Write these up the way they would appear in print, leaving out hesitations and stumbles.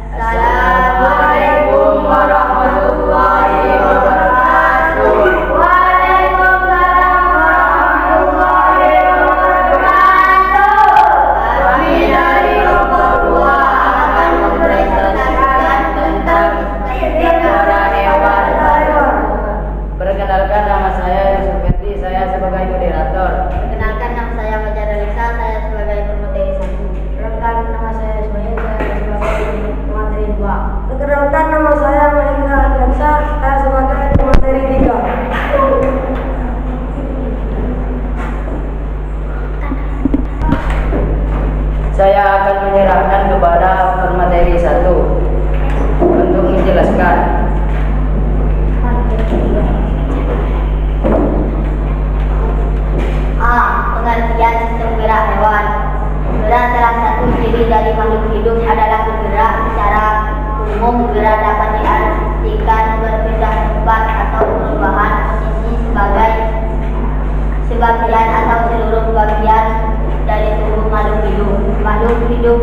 Assalamualaikum warahmatullahi wabarakatuh. Waalaikumsalam warahmatullahi wabarakatuh. Kami dari kelompok 2 akan mempresentasikan tentang negara hewan. Perkenalkan, nama saya Yusuf Fendi, saya sebagai moderator. Perkenalkan, nama saya Fajar Alisa, saya sebagai pemateri 1. Perkenalkan, nama saya Ismail, saya sebagai pemateri 2. Perkenalkan, nama saya Mahendra Adriansa, saya sebagai pemateri 3. Saya akan menyerahkan kepada pemateri 1 untuk menjelaskan. Pengertian sistem gerak hewan. Gerak salah satu ciri dari makhluk hidup adalah bergerak. Secara umum, gerak dapat diartikan berpindah tempat atau perubahan posisi sebagai sebagian atau seluruh bagian dari tubuh makhluk hidup. Makhluk hidup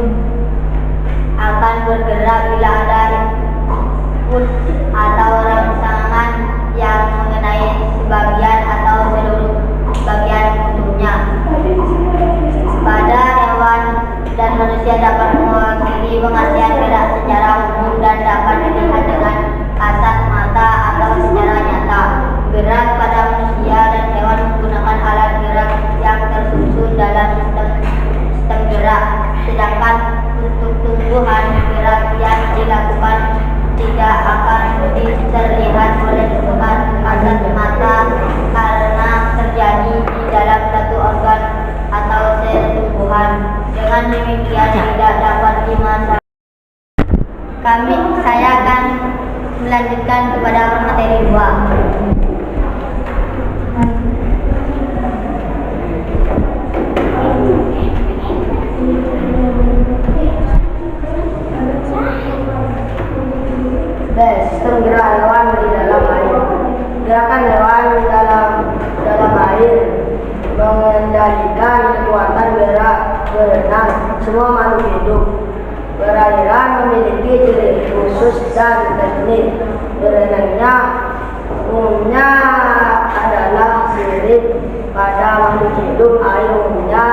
akan bergerak bila ada input atau rangsangan yang mengenai sebagian atau seluruh bagian tubuhnya. Pada hewan dan manusia dapat mewakili pengertian gerak secara umum dan dapat dilihat dengan kasat mata atau secara nyata. Gerak pada manusia dan hewan menggunakan alat gerak yang tersusun dalam sistem gerak, sedangkan untuk tumbuhan gerak yang dilakukan tidak akan terlihat oleh kasat mata karena terjadi di dalam satu organ atau sel tumbuhan. Dengan demikian tidak dapat dimasak. Saya akan melanjutkan kepada materi 2. Sistem gerak hewan di dalam air. Gerakan hewan dalam air mengendalikan kekuatan gerak berenang semua makhluk hidup. Perairan memiliki ciri khusus dan teknik berenangnya umumnya adalah sirip. Pada makhluk hidup, air umumnya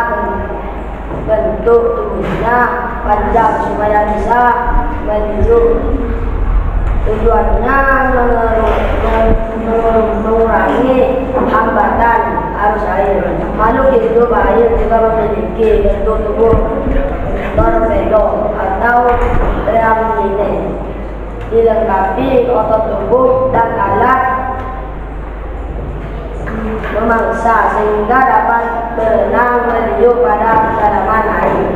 bentuk tubuhnya panjang supaya bisa meniup. Tujuannya mengurangi hambatan arus air. Makhluk hidup air juga memiliki bentuk tubuh torpedo atau tramline, dilengkapi otot tubuh dan alat memangsa sehingga dapat berenang meniup pada kedalaman air.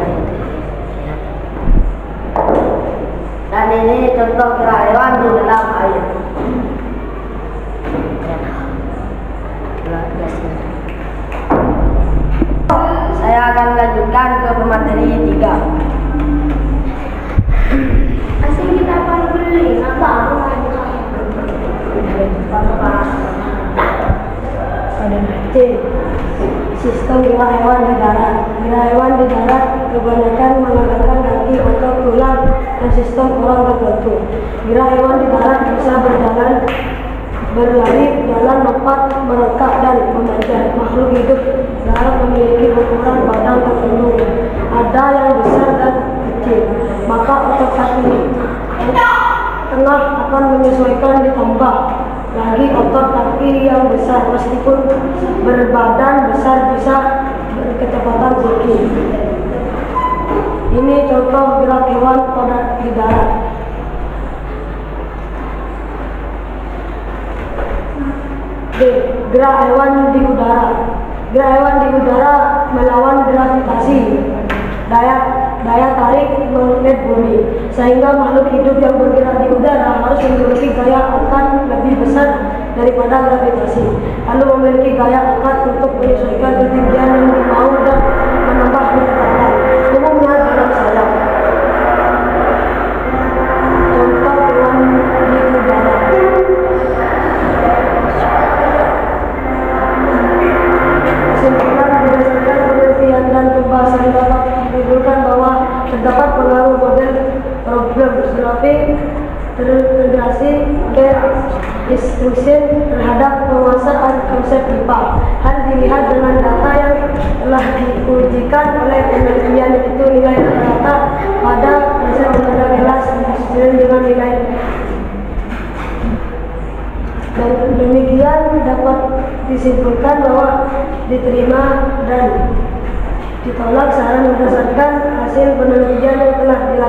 Dan ini contoh gerak hewan di dalam air. Saya akan lanjutkan ke pemateri 3. Asing kita akan beli Sistem gerak hewan di darat. Gerak hewan di darat kebanyakan menggunakan kaki, otot, tulang, dan sistem orang tertentu. Gerak hewan di darat bisa berlari, jalan, lompat, merangkak, dan memanjat. Makhluk hidup darat memiliki ukuran badan tertentu. Ada yang besar dan kecil. Maka otot kaki tengah akan menyesuaikan ditambah lagi otot kaki yang besar, meskipun berbadan besar bisa berkecepatan tinggi. Ini contoh gerak hewan pada di darat. D. Gerak hewan di udara. Gerak hewan di udara melawan gravitasi, daya tarik magnet bumi, sehingga makhluk hidup yang bergerak di udara harus memiliki gaya angkat lebih besar daripada gravitasi, lalu memiliki gaya angkat untuk menyesuaikan ketinggian yang dimau dan menambah kecepatan, umumnya dalam sayap. Contoh hewan di udara. Kesimpulan, berdasarkan penelitian dan pembahasan dapat disimpulkan bahwa terdapat pengaruh model problem tetapi terintegrasi ke instruksi terhadap penguasaan konsep IPA. Hal dilihat dengan data yang telah diujikan oleh penelitian, itu nilai rata-rata pada proses pada kelas dengan nilai. Dan demikian dapat disimpulkan bahwa diterima dan ditolak saran berdasarkan hasil penelitian yang telah dilakukan.